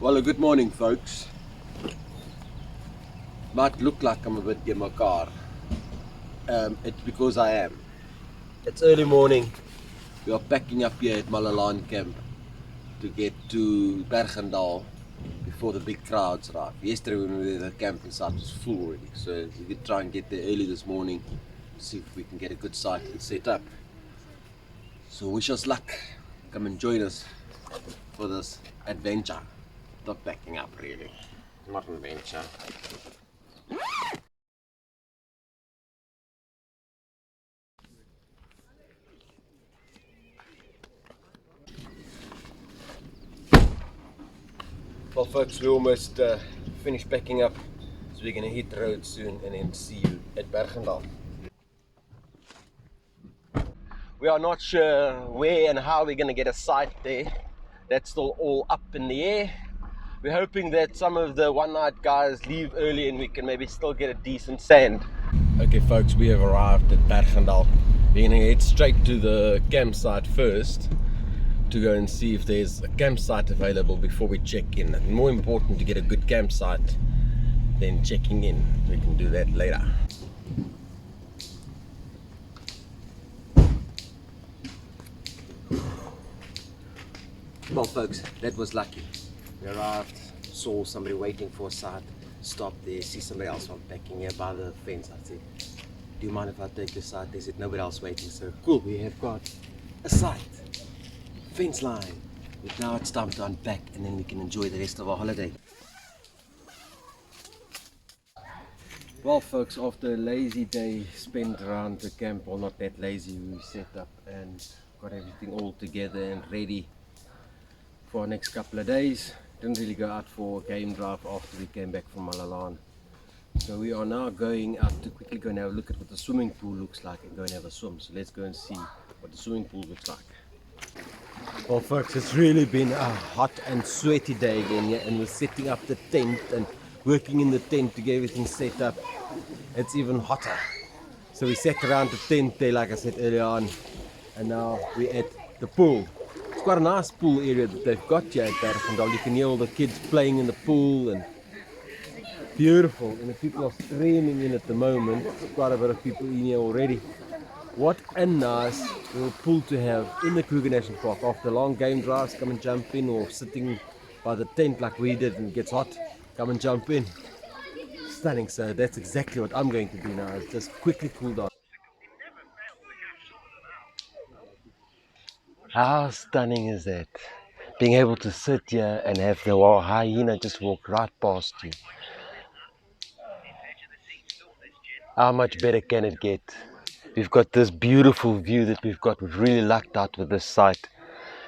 Well, a good morning, folks. Might look like I'm a bit in my car. It's because I am. It's early morning. We are packing up here at Malelane Camp to get to Bergendal before the big crowds arrive. Yesterday when we were there, the camping site was full already, so we could try and get there early this morning, see if we can get a good site and set up. So wish us luck. Come and join us for this adventure. Not packing up really. Not an adventure. Well folks, we almost finished packing up, so we're going to hit the road soon and then see you at Bergendal. We are not sure where and how we're going to get a site there. That's still all up in the air. We're hoping that some of the one night guys leave early and we can maybe still get a decent sand. Okay folks, we have arrived at Bergendal. We're going to head straight to the campsite first, to go and see if there's a campsite available before we check in. And more important, to get a good campsite than checking in. We can do that later. Well folks, that was lucky. We arrived, saw somebody waiting for a site, stopped there, see somebody else unpacking here by the fence. I said, do you mind if I take your site? They said nobody else waiting, so cool, we have got a site. Fence line. But now it's time to unpack and then we can enjoy the rest of our holiday. Well folks, after a lazy day spent around the camp, well not that lazy, we set up and got everything all together and ready for our next couple of days. Didn't really go out for a game drive after we came back from Malelane. So we are now going out to quickly go and have a look at what the swimming pool looks like and go and have a swim. So let's go and see what the swimming pool looks like. Well folks, it's really been a hot and sweaty day again here, and we're setting up the tent and working in the tent to get everything set up. It's even hotter. So we sat around the tent there like I said earlier on, and now we're at the pool. It's quite a nice pool area that they've got here at Bergendal. You can hear all the kids playing in the pool and beautiful, and the people are streaming in at the moment. Quite a bit of people in here already. What a nice little pool to have in the Kruger National Park. After long game drives, come and jump in, or sitting by the tent like we did and it gets hot, come and jump in. Stunning. So that's exactly what I'm going to do now, is just quickly cool down. How stunning is that? Being able to sit here and have the hyena just walk right past you. How much better can it get? We've got this beautiful view that we've got. We've really lucked out with this site,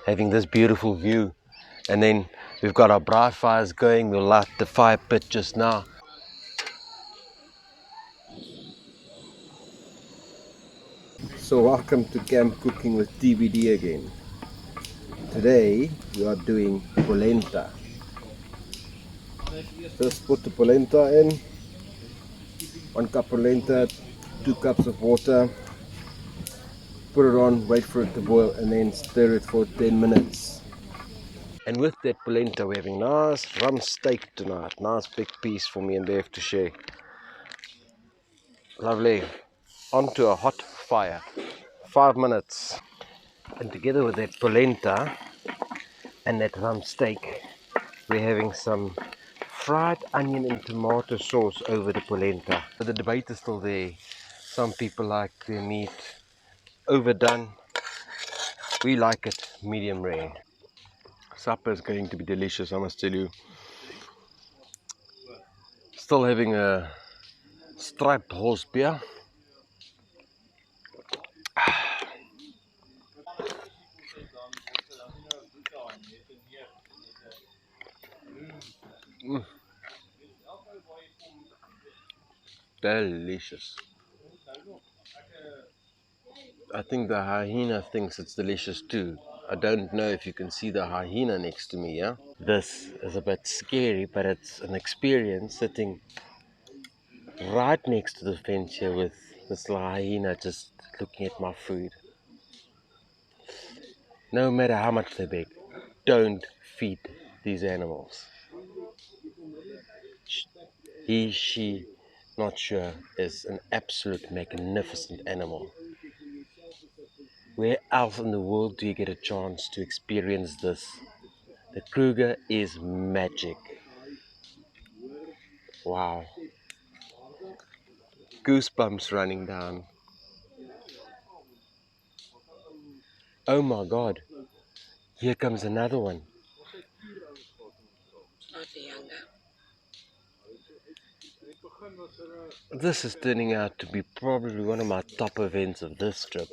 having this beautiful view. And then we've got our braai fires going. We'll light the fire pit just now. So welcome to Camp Cooking with TBD again. Today we are doing polenta. First put the polenta in. 1 cup polenta, 2 cups of water. Put it on, wait for it to boil, and then stir it for 10 minutes. And with that polenta, we're having nice rum steak tonight. Nice big piece for me and Dave to share. Lovely. Onto a hot fire. 5 minutes. And together with that polenta and that rum steak, we're having some fried onion and tomato sauce over the polenta. But the debate is still there. Some people like their meat overdone. We like it medium rare. Supper is going to be delicious, I must tell you. Still having a striped horse beer. Delicious. I think the hyena thinks it's delicious too. I don't know if you can see the hyena next to me, yeah? This is a bit scary, but it's an experience sitting right next to the fence here with this hyena just looking at my food. No matter how much they beg, don't feed these animals. He, she, not sure, is an absolute magnificent animal. Where else in the world do you get a chance to experience this? The Kruger is magic. Wow. Goosebumps running down. Oh my god. Here comes another one. This is turning out to be probably one of my top events of this trip.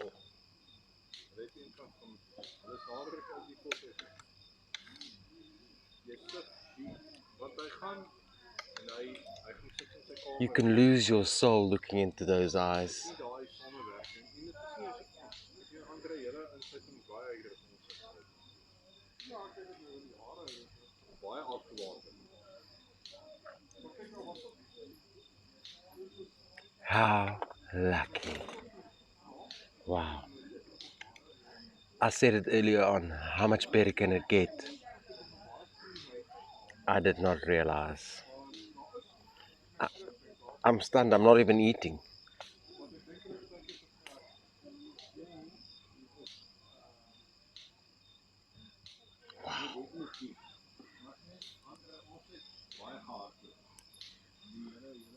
You can lose your soul looking into those eyes. How lucky. Wow. I said it earlier on, how much better can it get? I did not realize. I'm stunned, I'm not even eating.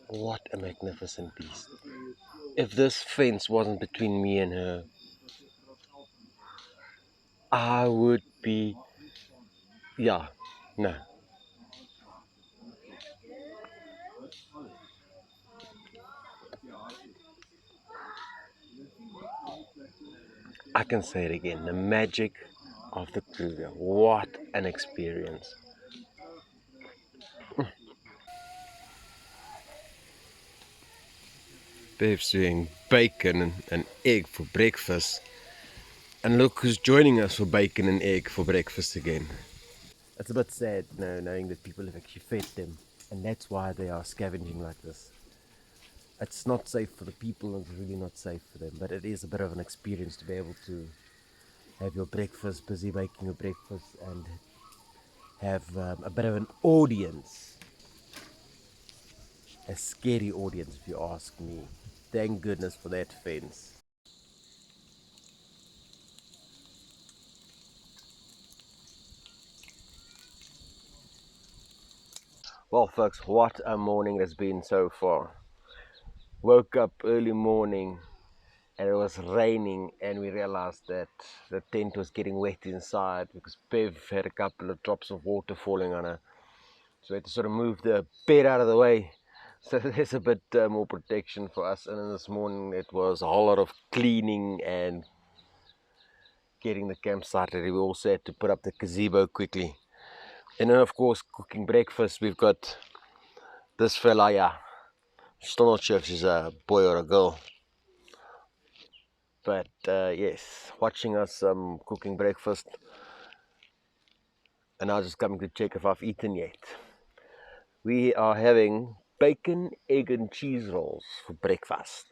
What a magnificent beast. If this fence wasn't between me and her, I would be, yeah, no. I can say it again, the magic of the Kruger. What an experience. Bev's doing bacon and an egg for breakfast. And look who's joining us for bacon and egg for breakfast again. It's a bit sad, knowing that people have actually fed them. And that's why they are scavenging like this. It's not safe for the people, and it's really not safe for them. But it is a bit of an experience to be able to have your breakfast, busy making your breakfast, and have a bit of an audience. A scary audience, if you ask me. Thank goodness for that fence. Well, folks, what a morning it's been so far. Woke up early morning and it was raining, and we realized that the tent was getting wet inside because Bev had a couple of drops of water falling on her. So we had to sort of move the bed out of the way so there's a bit more protection for us. And then this morning it was a whole lot of cleaning and getting the campsite ready. We also had to put up the gazebo quickly. And then, of course, cooking breakfast. We've got this fella, yeah. Still not sure if she's a boy or a girl. But yes, watching us cooking breakfast. And I was just coming to check if I've eaten yet. We are having bacon, egg, and cheese rolls for breakfast.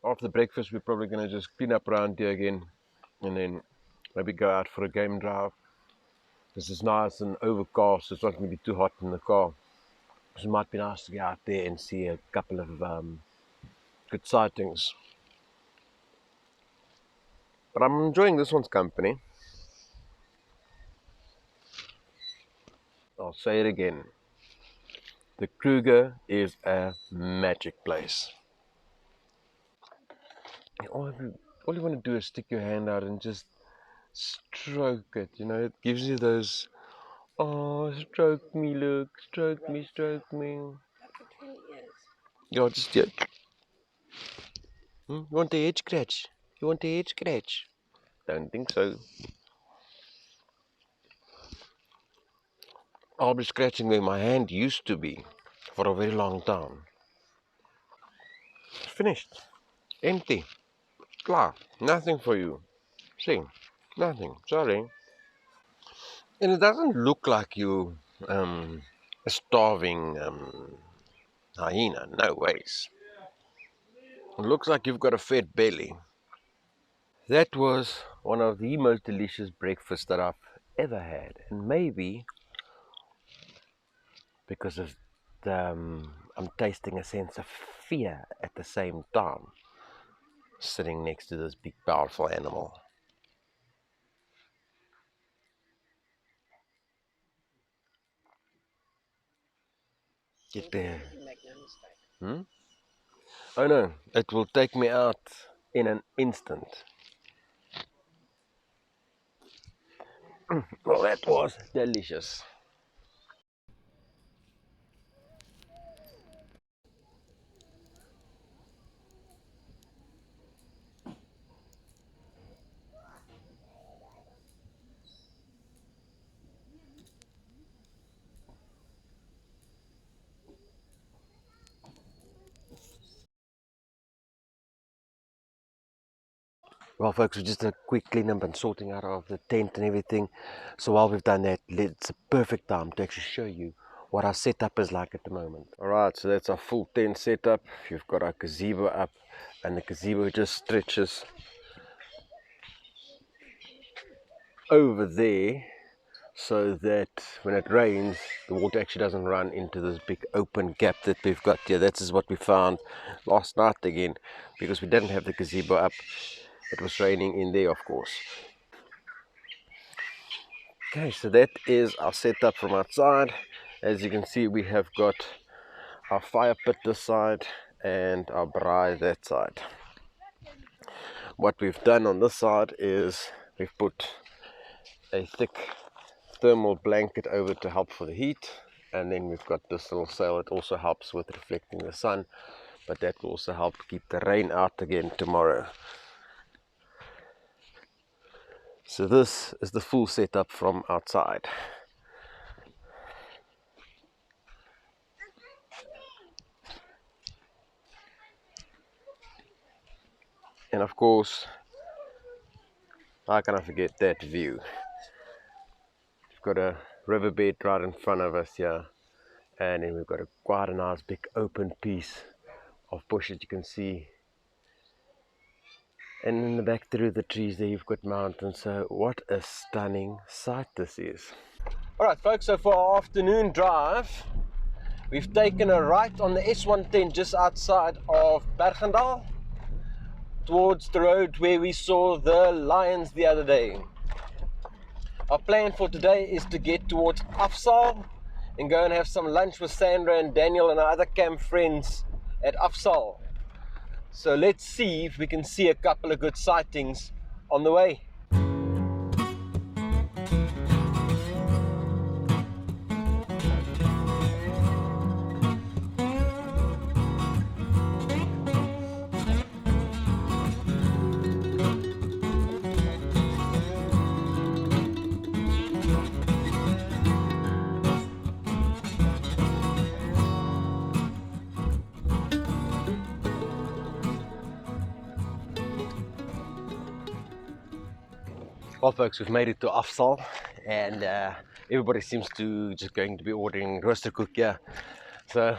After breakfast, we're probably going to just clean up around here again and then maybe go out for a game drive. This is nice and overcast, so it's not going to be too hot in the car. So it might be nice to get out there and see a couple of good sightings. But I'm enjoying this one's company. I'll say it again. The Kruger is a magic place. All you want to do is stick your hand out and just stroke it. It gives you those, oh, stroke me, look, stroke me, stroke me. Yeah, just, yeah. You want a head scratch? You want a head scratch? Don't think so. I'll be scratching where my hand used to be for a very long time. Finished. Empty. Klar. Nothing for you. See. Nothing. Sorry. And it doesn't look like you a starving hyena. No ways. It looks like you've got a fat belly. That was one of the most delicious breakfasts that I've ever had. And maybe because of the, I'm tasting a sense of fear at the same time, sitting next to this big powerful animal. Get there. Oh no, it will take me out in an instant. Well, that was delicious. Well, folks, we just a quick clean up and sorting out of the tent and everything. So while we've done that, it's a perfect time to actually show you what our setup is like at the moment. Alright, so that's our full tent setup. You've got our gazebo up, and the gazebo just stretches over there so that when it rains, the water actually doesn't run into this big open gap that we've got here. That is what we found last night again, because we didn't have the gazebo up. It was raining in there, of course. Okay, so that is our setup from outside. As you can see, we have got our fire pit this side and our braai that side. What we've done on this side is we've put a thick thermal blanket over to help for the heat, and then we've got this little sail that also helps with reflecting the sun, but that will also help keep the rain out again tomorrow. So this is the full setup from outside. And of course, how can I forget that view? We've got a riverbed right in front of us here, and then we've got quite a nice big open piece of bush that you can see. And in the back through the trees there you've got mountains. So what a stunning sight this is. Alright folks, so for our afternoon drive, we've taken a right on the S110 just outside of Bergendal towards the road where we saw the lions the other day. Our plan for today is to get towards Afzaal and go and have some lunch with Sandra and Daniel and our other camp friends at Afzaal. So let's see if we can see a couple of good sightings on the way. Well folks, we've made it to Afzaal, and everybody seems to just going to be ordering roaster koek here. So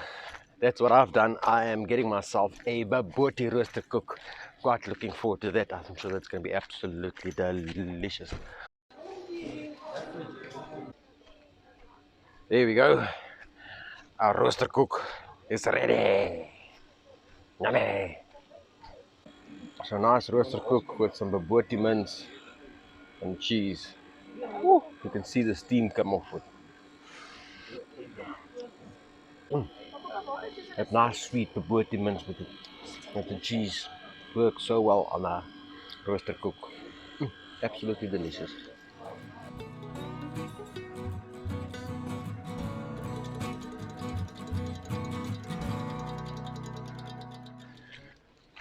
that's what I've done. I am getting myself a baboti roaster koek. Quite looking forward to that. I'm sure that's going to be absolutely delicious. There we go. Our roaster koek is ready. Yummy. So nice roaster koek with some baboti mince and cheese. Woo, you can see the steam come off it. That nice sweet baboti mince with the cheese works so well on a roaster koek. Absolutely delicious.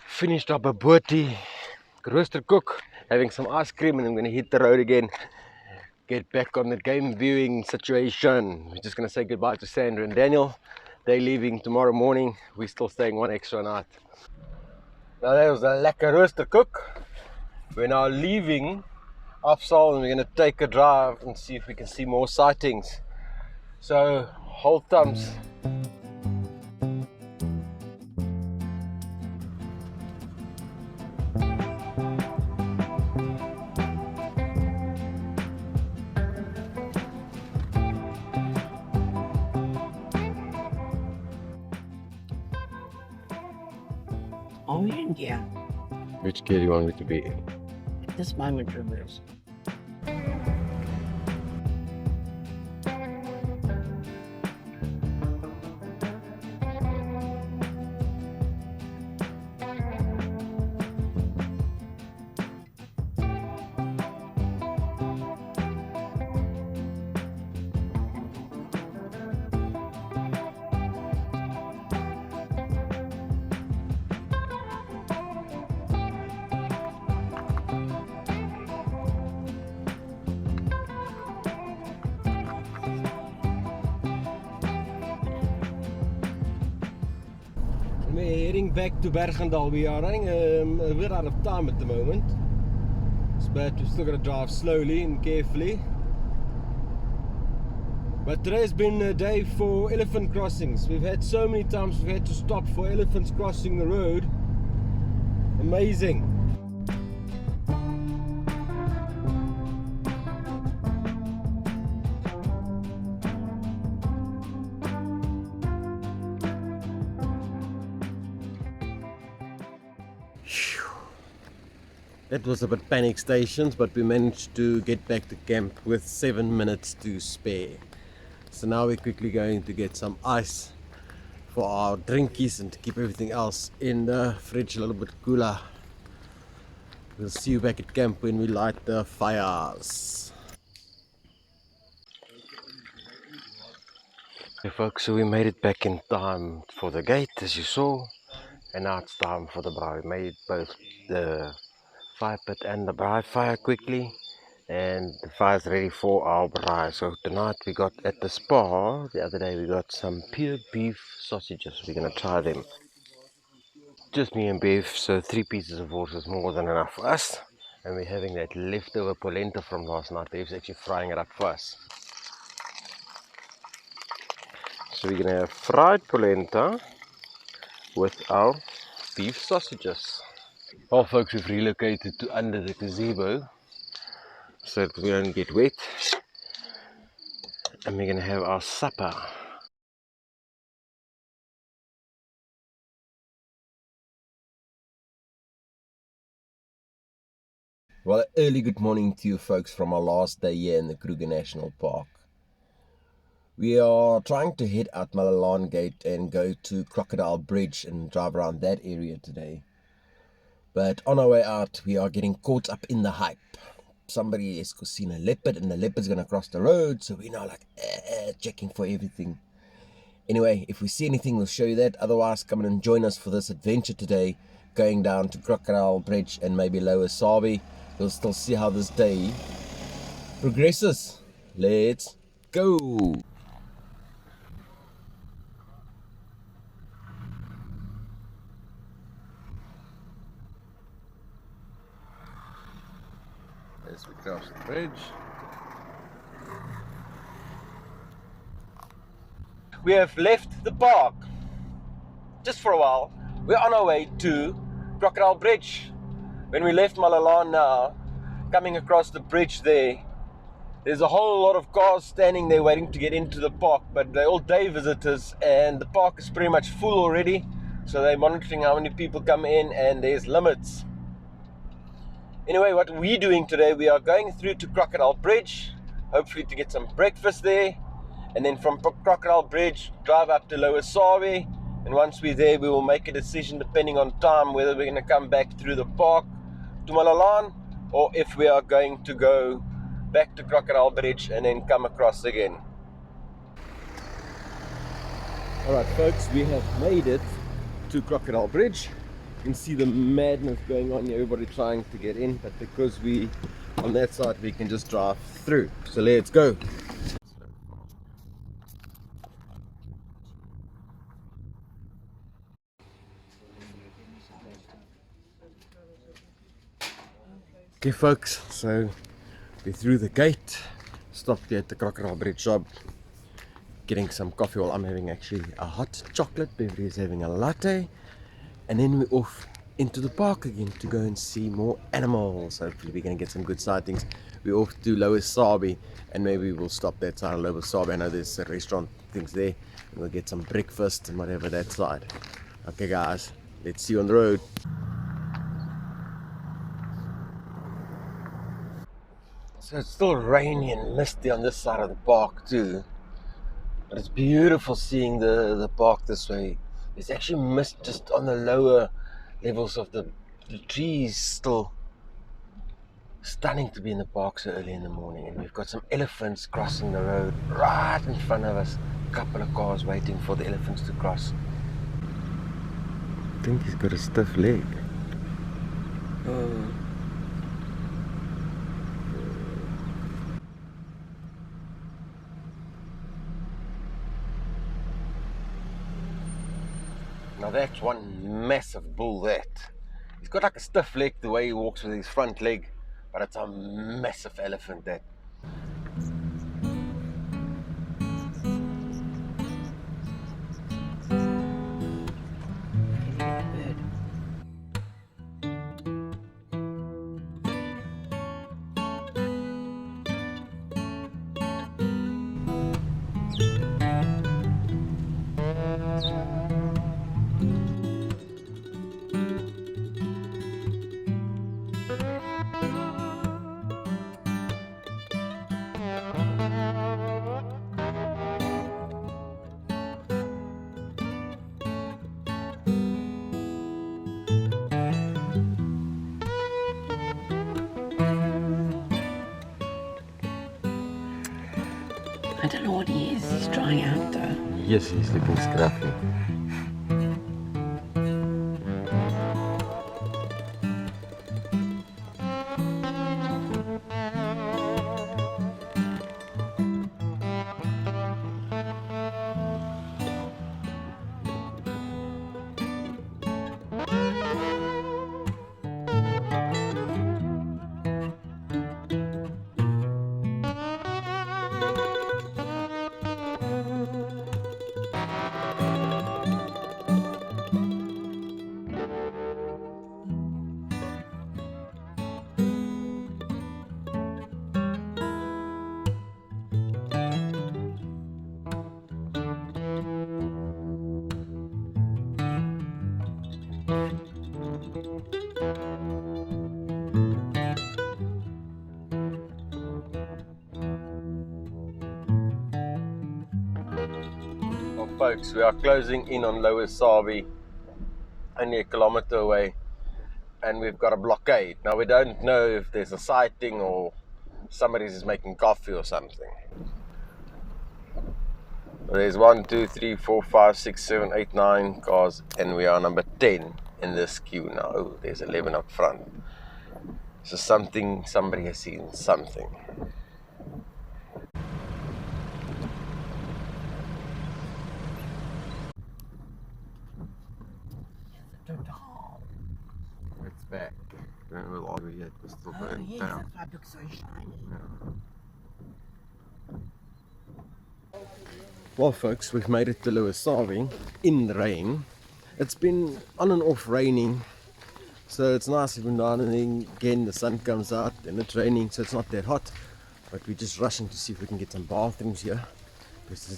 Finished up a baboti roaster koek, having some ice cream, and I'm going to hit the road again, get back on the game viewing situation. We're just going to say goodbye to Sandra and Daniel. They're leaving tomorrow morning. We're still staying one extra night. Now that was a lekker roaster koek. We're now leaving Afzaal and we're going to take a drive and see if we can see more sightings. So hold thumbs. Oh, yeah. Which gear do you want me to be in? This moment reverse. We're heading back to Bergendal. We are running a bit out of time at the moment, but we've still got to drive slowly and carefully. But today's been a day for elephant crossings. We've had so many times we've had to stop for elephants crossing the road. Amazing. That was a bit panic stations, but we managed to get back to camp with 7 minutes to spare. So now we're quickly going to get some ice for our drinkies and to keep everything else in the fridge a little bit cooler. We'll see you back at camp when we light the fires. Okay folks, so we made it back in time for the gate as you saw, and now it's time for the braai. We made both the fire pit and the braai fire quickly, and the fire's ready for our braai. So tonight we got at the spa, the other day we got some pure beef sausages. We're gonna try them. Just me and beef, so 3 pieces of horse is more than enough for us. And we're having that leftover polenta from last night. Beef's actually frying it up for us. So we're gonna have fried polenta with our beef sausages. Well folks, we've relocated to under the gazebo so that we don't get wet, and we're gonna have our supper. Well, early good morning to you folks from our last day here in the Kruger National Park. We are trying to head out Malelane Gate and go to Crocodile Bridge and drive around that area today. But on our way out, we are getting caught up in the hype. Somebody has seen a leopard and the leopard's going to cross the road, so we're now like checking for everything. Anyway, if we see anything, we'll show you that. Otherwise, come and join us for this adventure today, going down to Crocodile Bridge and maybe Lower Sabie. We'll still see how this day progresses. Let's go! As we cross the bridge. We have left the park just for a while. We're on our way to Crocodile Bridge. When we left Malelane now, coming across the bridge there's a whole lot of cars standing there waiting to get into the park, but they're all day visitors and the park is pretty much full already, so they're monitoring how many people come in and there's limits. Anyway, what we're doing today, we are going through to Crocodile Bridge, hopefully to get some breakfast there, and then from Crocodile Bridge drive up to Lower Sabie, and once we're there we will make a decision depending on time whether we're going to come back through the park to Malelane or if we are going to go back to Crocodile Bridge and then come across again. Alright folks, we have made it to Crocodile Bridge. You can see the madness going on here, everybody trying to get in, but because we on that side we can just drive through. So let's go. Okay folks, so we're through the gate, stopped here at the Crocodile Bridge shop, getting some coffee. Well, I'm having actually a hot chocolate, Beverly is having a latte, and then we're off into the park again to go and see more animals. Hopefully we're going to get some good sightings. We're off to Lower Sabie and maybe we'll stop that side of Lower Sabie. I know there's a restaurant things there and we'll get some breakfast and whatever that side. Okay guys, Let's see you on the road. So it's still rainy and misty on this side of the park too. But it's beautiful seeing the park this way. There's actually mist just on the lower levels of the trees still. Stunning to be in the park so early in the morning. And we've got some elephants crossing the road right in front of us. A couple of cars waiting for the elephants to cross. I think he's got a stiff leg. Now that's one massive bull that. He's got like a stiff leg the way he walks with his front leg, but it's a massive elephant that. I don't know what he is. He's drying out though. Yes, he's looking scruffy. Well, folks, we are closing in on Lower Sabie, only a kilometer away, and we've got a blockade. Now we don't know if there's a sighting or somebody's making coffee or something. There's 1, 2, 3, 4, 5, 6, 7, 8, 9 cars, and we are number 10 in this queue now. Oh, there's 11 up front. So somebody has seen something. It's back. Don't know all yet. We're still burnt Yes, down. that's why it looks so shiny. Well, folks, we've made it to Lower Sabie in the rain. It's been on and off raining, so it's nice every now and then. Again, the sun comes out and it's raining, so it's not that hot. But we're just rushing to see if we can get some bathrooms here, because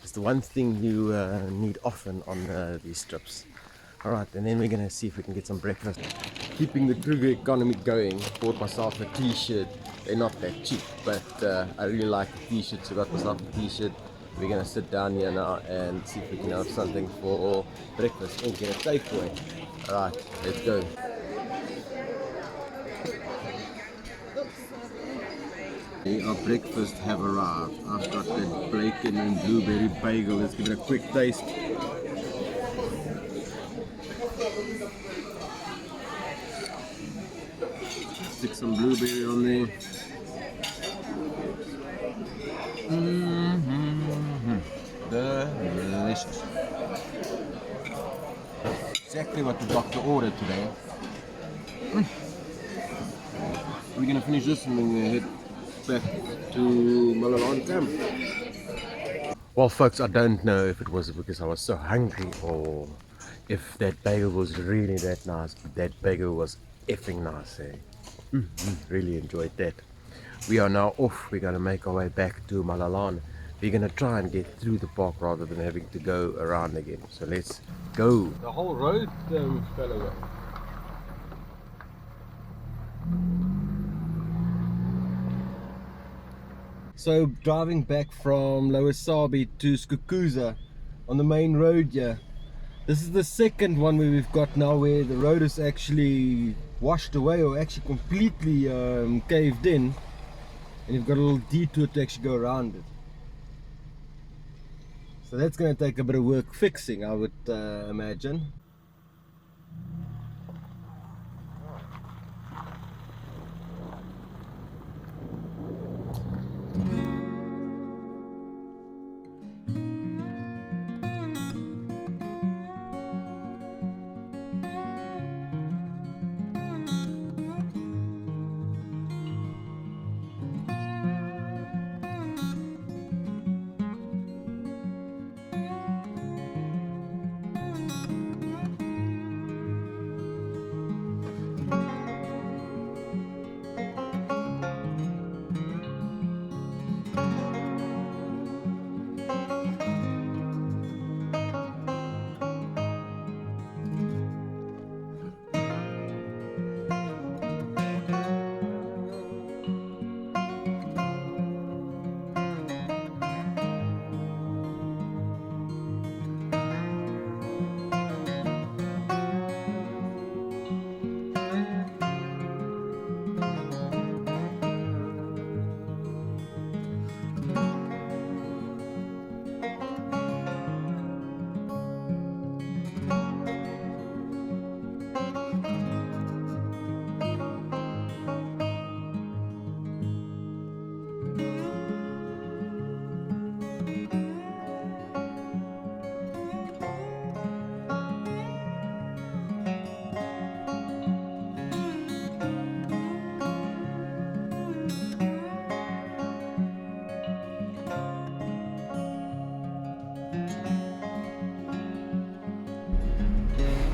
it's the one thing you need often on these trips. Alright, and then we're going to see if we can get some breakfast. Keeping the Kruger economy going, bought myself a t-shirt. They're not that cheap, but I really like the t-shirt, so got myself a t-shirt. We're going to sit down here now and see if we can have something for breakfast or get a takeaway. Alright, let's go. Our breakfast have arrived. I've got that bacon and blueberry bagel. Let's give it a quick taste. Stick some blueberry on there. Delicious. Exactly what the doctor ordered today. We're gonna finish this and then we're gonna head back to Malelane Camp. Well, folks, I don't know if it was because I was so hungry or if that bagel was really that nice, but that bagel was effing nice, eh? Really enjoyed that. We are now off. We're going to make our way back to Malelane. we're gonna try and get through the park rather than having to go around again. So let's go. The whole road fell away. So driving back from Lower Sabie to Skukuza on the main road here. This is the second one where we've got now where the road is actually washed away or actually completely caved in, and you've got a little detour to actually go around it. So that's going to take a bit of work fixing, I would imagine.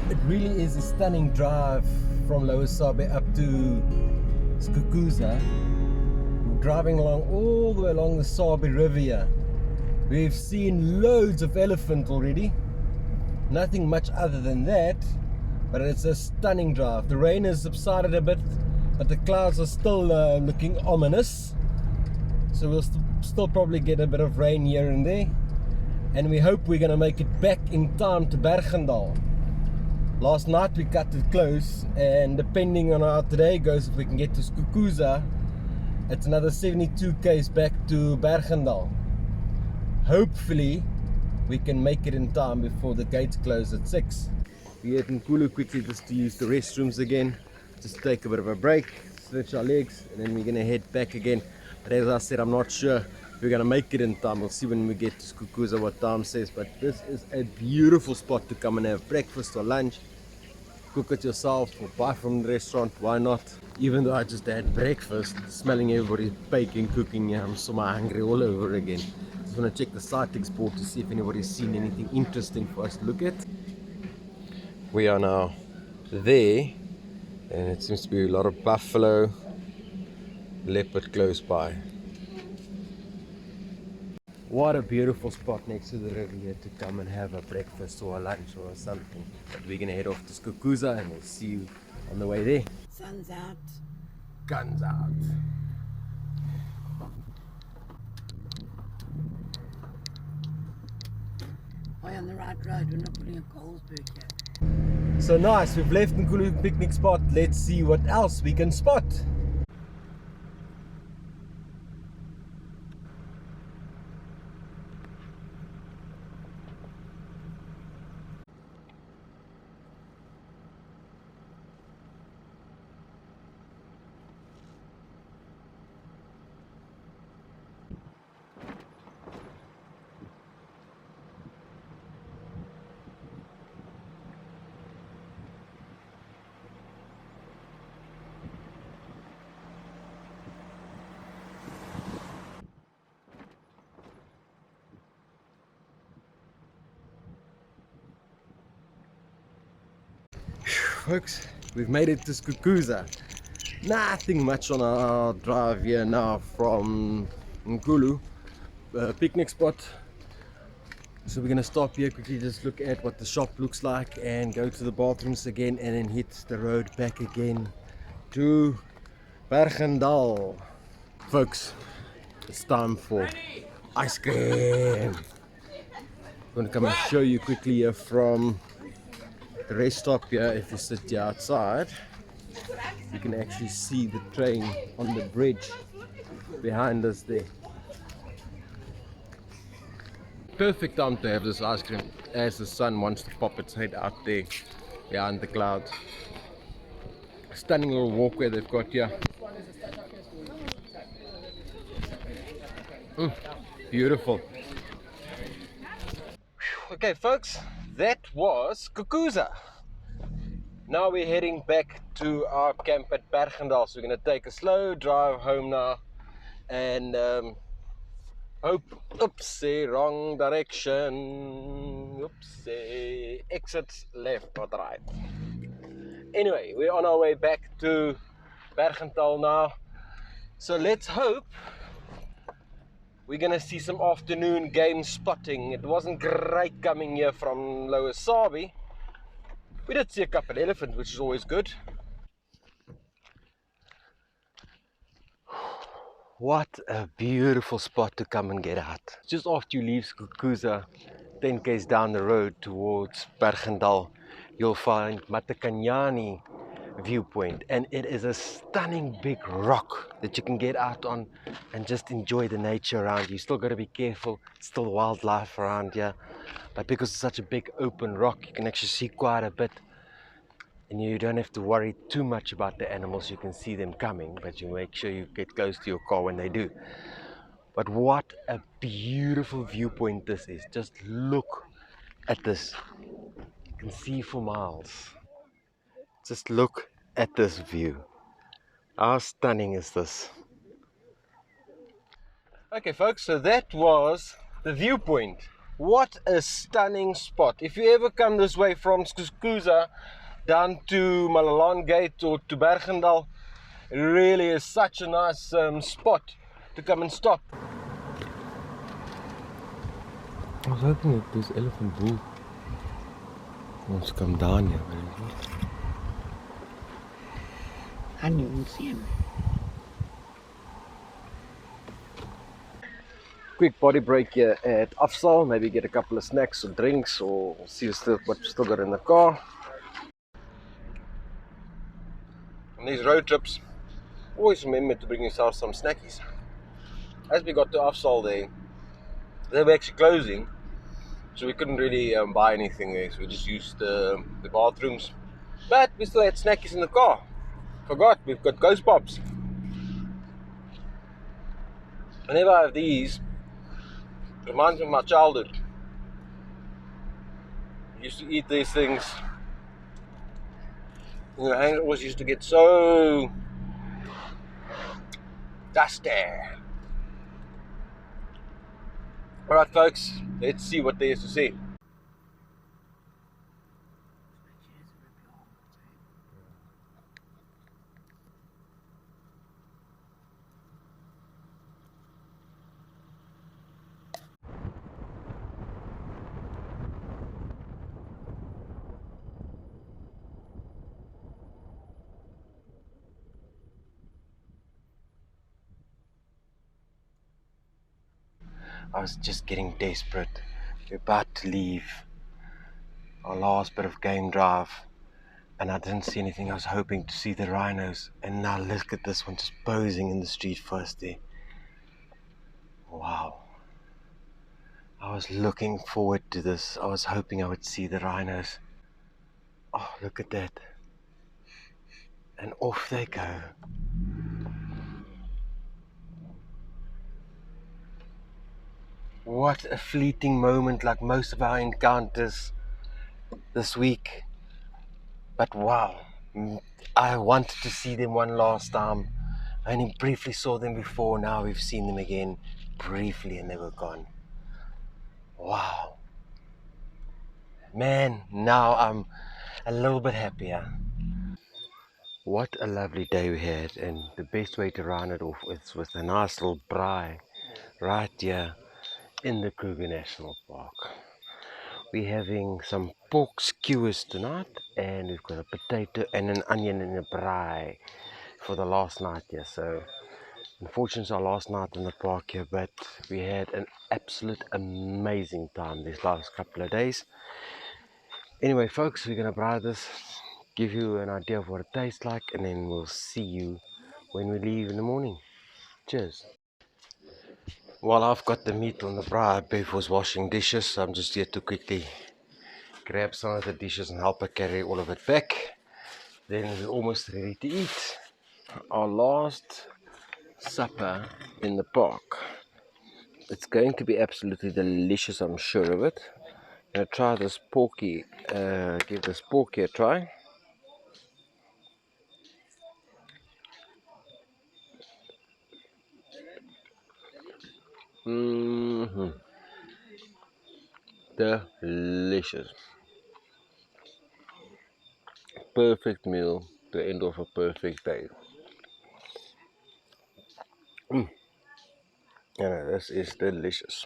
It really is a stunning drive from Lower Sabie up to Skukuza. We're driving along all the way along the Sabie River here. We've seen loads of elephant already. Nothing much other than that, but it's a stunning drive. The rain has subsided a bit, but the clouds are still looking ominous. So we'll still probably get a bit of rain here and there. And we hope we're going to make it back in time to Bergendal. Last night we cut it close, and depending on how today goes, if we can get to Skukuza, it's another 72 k's back to Bergendal. Hopefully we can make it in time before the gates close at 6. We're here in Kulu quickly just to use the restrooms again, just take a bit of a break, stretch our legs, and then we're going to head back again. But as I said, I'm not sure we're going to make it in time. We'll see when we get to Skukuza what time says. But this is a beautiful spot to come and have breakfast or lunch. Cook it yourself or buy from the restaurant, why not? Even though I just had breakfast, smelling everybody baking, cooking, I'm so hungry all over again. Just want to check the sightings board to see if anybody's seen anything interesting for us to look at. We are now there, and it seems to be a lot of buffalo, leopard close by. What a beautiful spot next to the river here to come and have a breakfast or a lunch or something. But we're going to head off to Skukuza and we'll see you on the way there. Sun's out. Guns out. We're on the right road, we're not putting a Colesberg here. So nice, we've left Nkulu picnic spot. Let's see what else we can spot. Folks, we've made it to Skukuza. Nothing much on our drive here now from Nkulu. picnic spot. So we're gonna stop here quickly, just look at what the shop looks like and go to the bathrooms again and then hit the road back again to Bergendal. Folks, it's time for ice cream. I'm gonna come and show you quickly here from the rest stop here. If you sit here outside, you can actually see the train on the bridge behind us there. Perfect time to have this ice cream as the sun wants to pop its head out there behind the clouds. Stunning little walkway they've got here. Beautiful. Okay folks, that was Skukuza. Now we're heading back to our camp at Bergendal. So we're going to take a slow drive home now and oopsie, wrong direction, oopsie, exit left or right. Anyway, we're on our way back to Bergendal now, so let's hope we're gonna see some afternoon game spotting. It wasn't great coming here from Lower Sabie. We did see a couple of elephants, which is always good. What a beautiful spot to come and get out. Just after you leave Skukuza, 10 k's down the road towards Bergendal, you'll find Matakanyani viewpoint, and it is a stunning big rock that you can get out on and just enjoy the nature around you. Still got to be careful, still wildlife around here, but because it's such a big open rock, you can actually see quite a bit. And you don't have to worry too much about the animals. You can see them coming, but you make sure you get close to your car when they do. But what a beautiful viewpoint this is. Just look at this. You can see for miles. Just look at this view. How stunning is this? Okay folks, so that was the viewpoint. What a stunning spot. If you ever come this way from Skukuza down to Malelane Gate or to Bergendal, it really is such a nice spot to come and stop. I was hoping that this elephant bull wants to come down here, but he's not. I didn't even see him. Quick body break here at Afsal, maybe get a couple of snacks or drinks, or see what we still got in the car. On these road trips, always remember to bring yourself some snackies. As we got to Afsal there, they were actually closing, so we couldn't really buy anything there, so we just used the bathrooms. But we still had snackies in the car. Forgot, we've got Ghost Pops. Whenever I have these, it reminds me of my childhood. I used to eat these things. Your hands always used to get so dusty. Alright folks, let's see what there is to see. I was just getting desperate. We're about to leave our last bit of game drive, and I didn't see anything. I was hoping to see the rhinos, and now look at this one just posing in the street for us there. Wow. I was looking forward to this. I was hoping I would see the rhinos. Oh, look at that. And off they go. What a fleeting moment, like most of our encounters this week. But wow, I wanted to see them one last time. I only briefly saw them before, now we've seen them again briefly and they were gone. Wow. Man, now I'm a little bit happier. What a lovely day we had, and the best way to round it off is with a nice little braai right here in the Kruger National Park. We're having some pork skewers tonight, and we've got a potato and an onion in a braai for the last night here. So unfortunately it's our last night in the park here, but we had an absolute amazing time these last couple of days. Anyway folks, we're gonna braai this, give you an idea of what it tastes like, and then we'll see you when we leave in the morning. Cheers. While I've got the meat on the braai, Bev was washing dishes, so I'm just here to quickly grab some of the dishes and help her carry all of it back. Then we're almost ready to eat. Our last supper in the park. It's going to be absolutely delicious, I'm sure of it. I'm going to try this porky, give this porky a try. Delicious. Perfect meal to end off a perfect day. Yeah, this is delicious.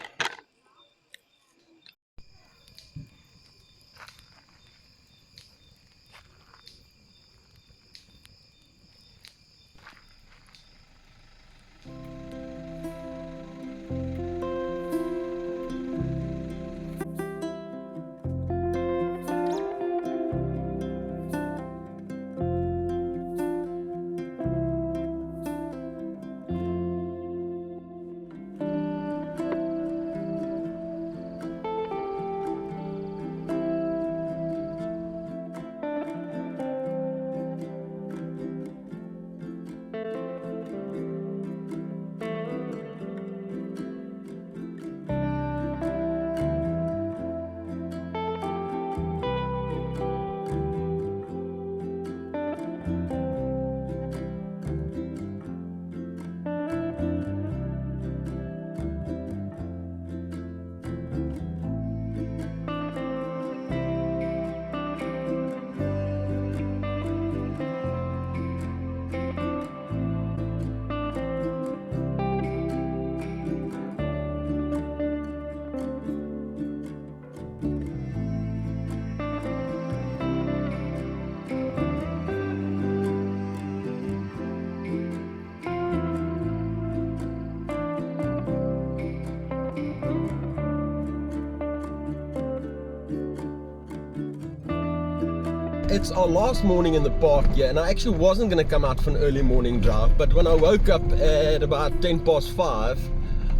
It's our last morning in the park here, and I actually wasn't going to come out for an early morning drive, but when I woke up at about 5:10,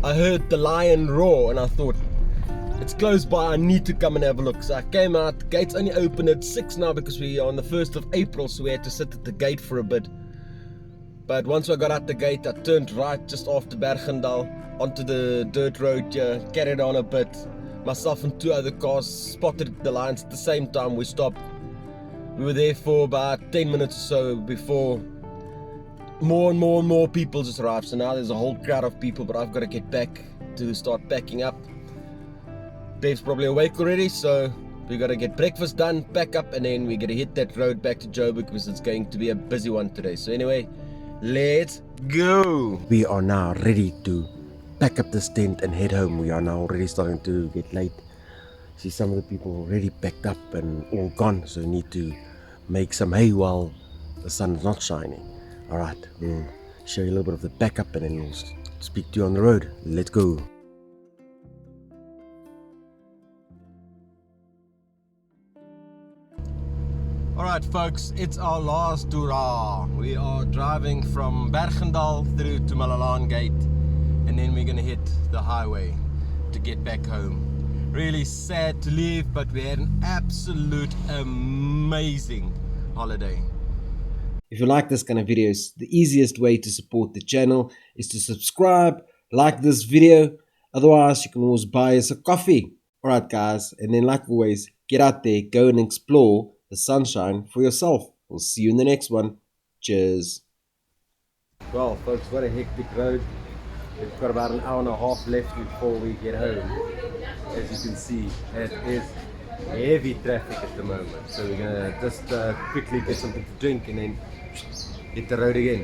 I heard the lion roar, and I thought, it's close by, I need to come and have a look. So I came out. Gates only open at 6 now because we are on the 1st of April, so we had to sit at the gate for a bit. But once I got out the gate, I turned right just after Bergendal onto the dirt road here, carried on a bit. Myself and 2 other cars spotted the lions at the same time we stopped. We were there for about 10 minutes or so before more and more people just arrived. So now there's a whole crowd of people, but I've got to get back to start packing up. Dave's probably awake already, so we got to get breakfast done, pack up, and then we got to hit that road back to Joburg because it's going to be a busy one today. So anyway, let's go. We are now ready to pack up this tent and head home. We are now already starting to get late. See, some of the people already packed up and all gone, so we need to make some hay while the sun is not shining. Alright, we'll show you a little bit of the backup and then we'll speak to you on the road. Let's go. Alright folks, it's our last hurrah. We are driving from Bergendal through to Malelane Gate, and then we're going to hit the highway to get back home. Really sad to leave, but we had an absolute amazing holiday. If you like this kind of videos, the easiest way to support the channel is to subscribe, like this video. Otherwise, you can always buy us a coffee. Alright guys, and then like always, get out there, go and explore the sunshine for yourself. We'll see you in the next one. Cheers. Well folks, what a hectic road. We've got about an hour and a half left before we get home. As you can see, it is heavy traffic at the moment. So we're going to just quickly get something to drink and then hit the road again.